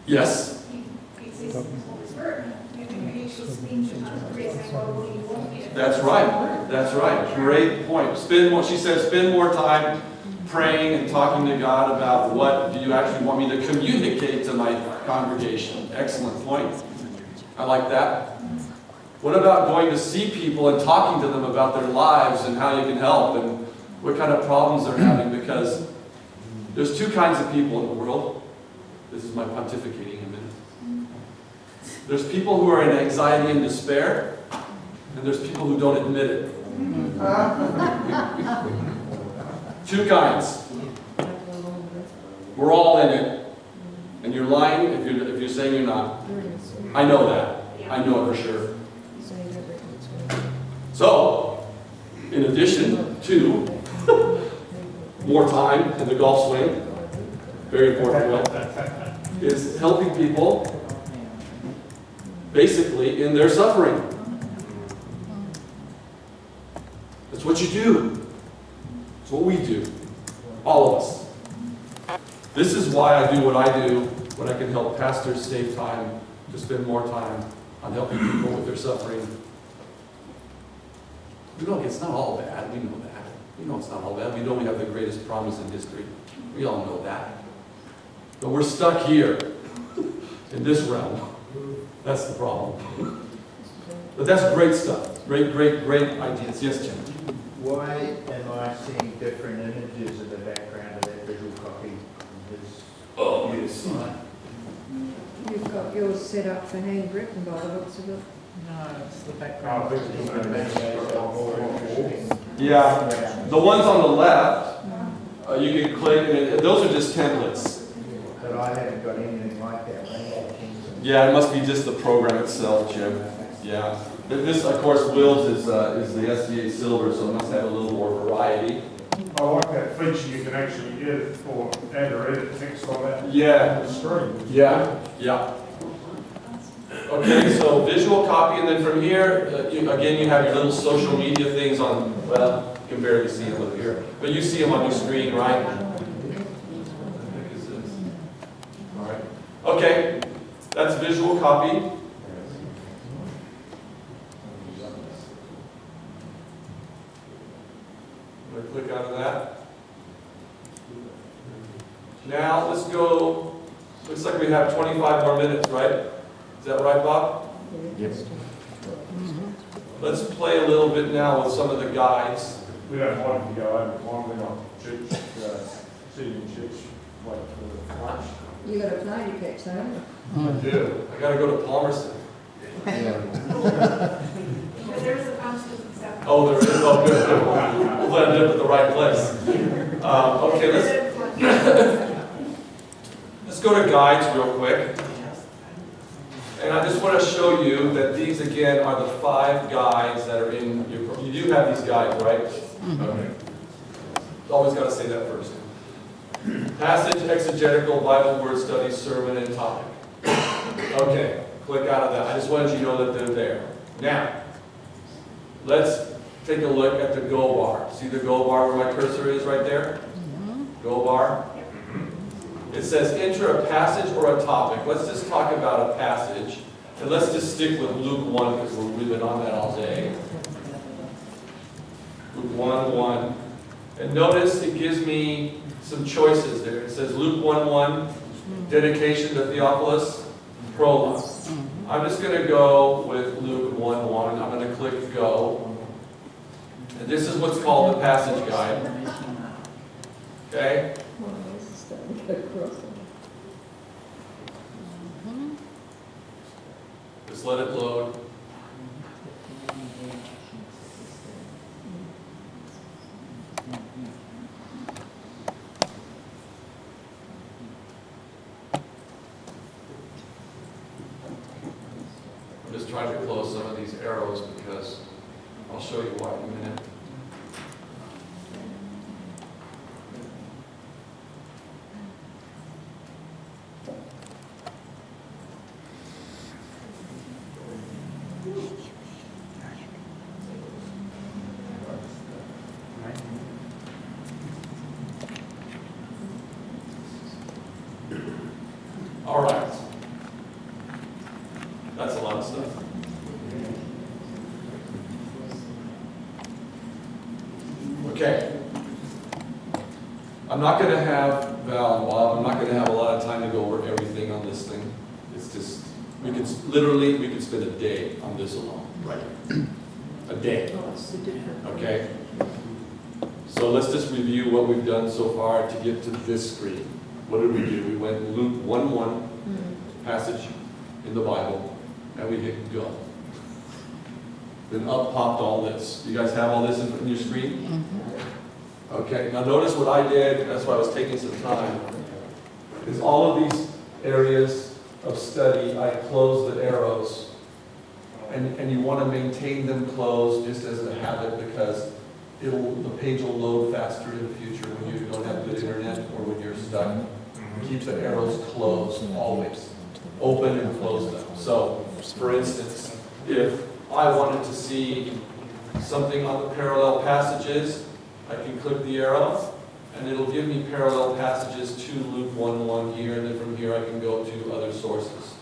Yes. That's right. That's right. Great point. She said, spend more time praying and talking to God about what do you actually want me to communicate to my congregation. Excellent point. I like that. What about going to see people and talking to them about their lives and how you can help and what kind of problems they're having? Because there's two kinds of people in the world. This is my pontificating a minute. There's people who are in anxiety and despair, and there's people who don't admit it. Two kinds. We're all in it. And you're lying if you're saying you're not. I know that. I know it for sure. So, in addition to more time in the golf swing, very important, Will, is helping people basically in their suffering. That's what you do. It's what we do. All of us. This is why I do what I do when I can help pastors save time to spend more time on helping people with their suffering. We know it's not all bad. We know that. We know it's not all bad. We know we have the greatest promise in history. We all know that. But we're stuck here in this realm. That's the problem. But that's great stuff. Great, great, great ideas. Yes, Jim? Why am I seeing different images in the background of that visual copy? Oh, Yes. You've got yours set up for handwritten by the looks of it. No, it's the Oh, background. yeah. The ones on the left, you can click, and those are just templates. But I haven't got anything like that. Yeah, it must be just the program itself, Jim. Yeah. This, of course, Will's is the SDA Silver, so it must have a little more variety. I like that feature you can actually edit or add or edit text on that. Yeah. On the screen. Yeah, yeah. Okay, so visual copy, and then from here, again, you have your little social media things on, well, you can barely see them up here, but you see them on your screen, right? What the heck is this? All right. Okay, that's visual copy. I'm going to click out of that. Now, let's go, looks like we have 25 more minutes, right? Is that right, Bob? Yes. Let's play a little bit now with some of the guides. We don't want them to go over long, we're not church, sitting in church, like for lunch. You got a play to catch, haven't you? I do. I gotta go to Palmerston. There's a bunch of stuff. Oh, there is? Oh, good. We'll end up at the right place. Okay, let's go to guides real quick. And I just want to show you that these, again, are the 5 guides that are in your... You do have these guides, right? Okay. Always got to say that first. Passage, exegetical, Bible word study, sermon, and topic. Okay, click out of that. I just wanted you to know that they're there. Now, let's take a look at the go bar. See the go bar where my cursor is right there? Go bar. It says enter a passage or a topic. Let's just talk about a passage. And let's just stick with Luke 1 because we've been on that all day. Luke 1:1. And notice it gives me some choices there. It says Luke 1:1, dedication to Theophilus, prologue. I'm just going to go with Luke 1:1. I'm going to click go. And this is what's called the passage guide. Okay? Starting to go across it. Just let it load. I'm just trying to close some of these arrows because I'll show you why in a minute. All right. of stuff. Okay. I'm not going to have, Val and Bob, I'm not going to have a lot of time to go over everything on this thing. It's just, we could spend a day on this alone, right? A day, Oh, it's the different. okay? So let's just review what we've done so far to get to this screen. What did we do? We went Luke 1:1 passage in the Bible, and we hit go. Then up popped all this. You guys have all this in your screen? Okay, now notice what I did, that's why I was taking some time, is all of these areas of study, I closed the arrows. And you want to maintain them closed just as a habit, because the page will load faster in the future when you don't have good internet or when you're stuck. Keep the arrows closed always. Open and close them. So, for instance, if I wanted to see something on the parallel passages, I can click the arrow, and it'll give me parallel passages to Luke 1:1 here, and then from here I can go to other sources.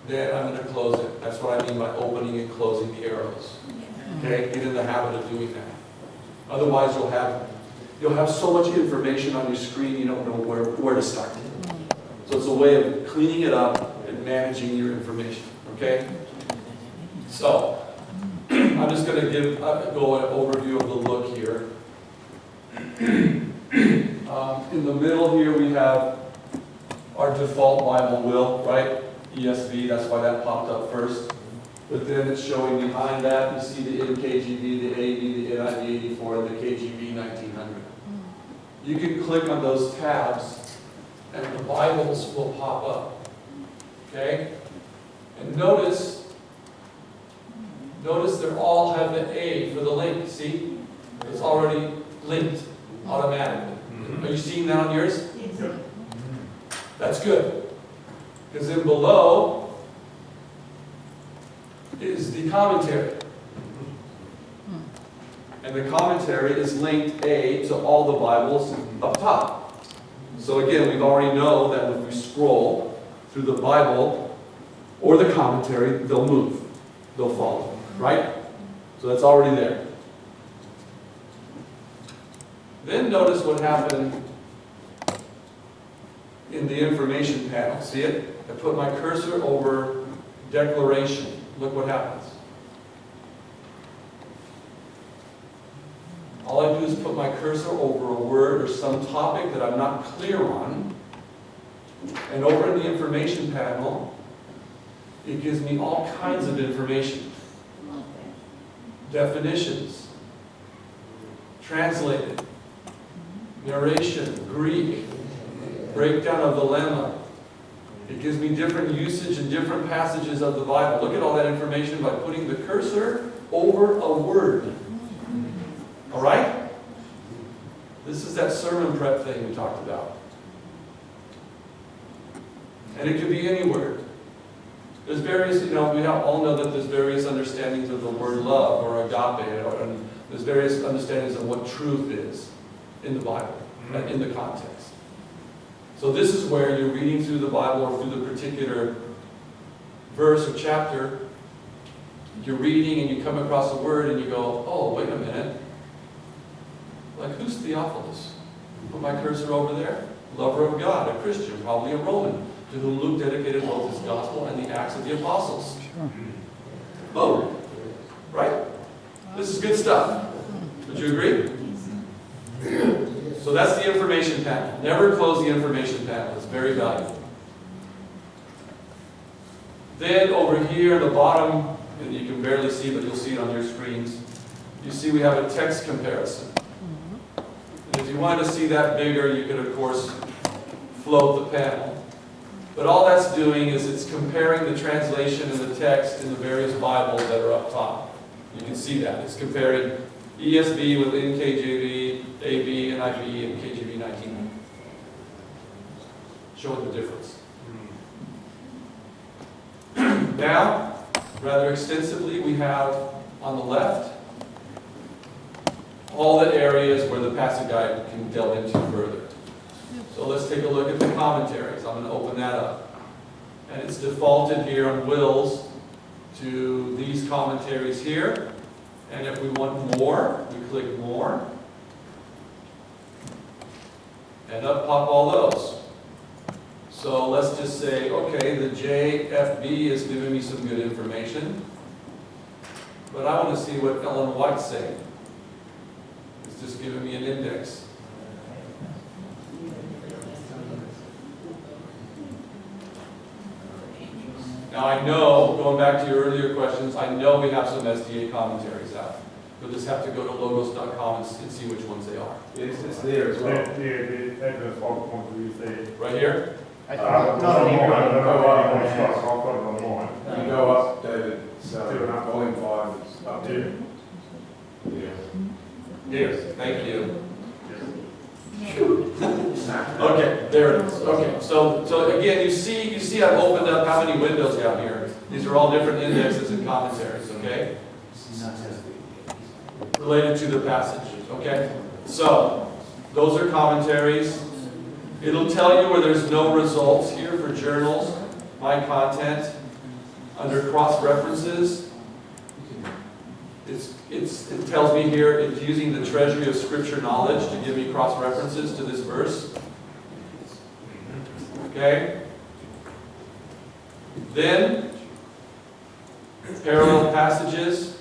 Then I'm going to close it. That's what I mean by opening and closing the arrows. Okay? Get in the habit of doing that. Otherwise, you'll have so much information on your screen you don't know where to start. So it's a way of cleaning it up and managing your information. Okay? So, I'm just going to go an overview of the look here. In the middle here we have our default Bible will, right? ESV, that's why that popped up first. But then it's showing behind that, you see the NKJV, the AV, the NIV 84, and the KJV 1900. You can click on those tabs and the Bibles will pop up. Okay? And notice they all have the A for the link. See? It's already linked automatically. Are you seeing that on yours? Yes. That's good. Because then below is the commentary. And the commentary is linked A to all the Bibles up top. So again, we already know that if we scroll through the Bible or the commentary, they'll move. They'll follow. Right? So that's already there. Then notice what happened in the information panel. See it? I put my cursor over declaration. Look what happens. All I do is put my cursor over a word or some topic that I'm not clear on. And over in the information panel, it gives me all kinds of information. Definitions, translated, narration, Greek, breakdown of the lemma. It gives me different usage in different passages of the Bible. Look at all that information by putting the cursor over a word. All right? This is that sermon prep thing we talked about. And it could be any word. There's various, we all know that there's various understandings of the word love or agape, and there's various understandings of what truth is in the Bible, in the context. So this is where you're reading through the Bible or through the particular verse or chapter. You're reading and you come across a word and you go, oh, wait a minute. Like, who's Theophilus? Put my cursor over there. Lover of God, a Christian, probably a Roman, to whom Luke dedicated both his gospel and the Acts of the Apostles. Oh, right? This is good stuff. Would you agree? So that's the information panel. Never close the information panel. It's very valuable. Then over here at the bottom, and you can barely see, but you'll see it on your screens, you see we have a text comparison. And if you wanted to see that bigger, you could, of course, float the panel. But all that's doing is it's comparing the translation and the text in the various Bibles that are up top. You can see that. It's comparing ESV with NKJV, AV, NIV, and KJV 1900. Showing the difference. Now, rather extensively, we have on the left all the areas where the Passage Guide can delve into further. So let's take a look at the commentaries. I'm going to open that up. And it's defaulted here on wills to these commentaries here. And if we want more, we click more. And up pop all those. So let's just say, okay, the JFB is giving me some good information. But I want to see what Ellen White's saying. It's just giving me an index. Now I know, going back to your earlier questions, I know we have some SDA commentaries out. You'll just have to go to logos.com and see which ones they are. It's there as well. The address of point we say. Right here? I think, I'll put it on mine. You go up, David, so volume 5 is up there. Yeah. Here, thank you. Okay, there it is. Okay, so again, you see I've opened up how many windows down here. These are all different indexes and commentaries, okay? Related to the passage, okay? So, those are commentaries. It'll tell you where there's no results here for journals, my content. Under cross-references, it tells me here it's using the treasury of scripture knowledge to give me cross-references to this verse. Okay? Then, parallel passages.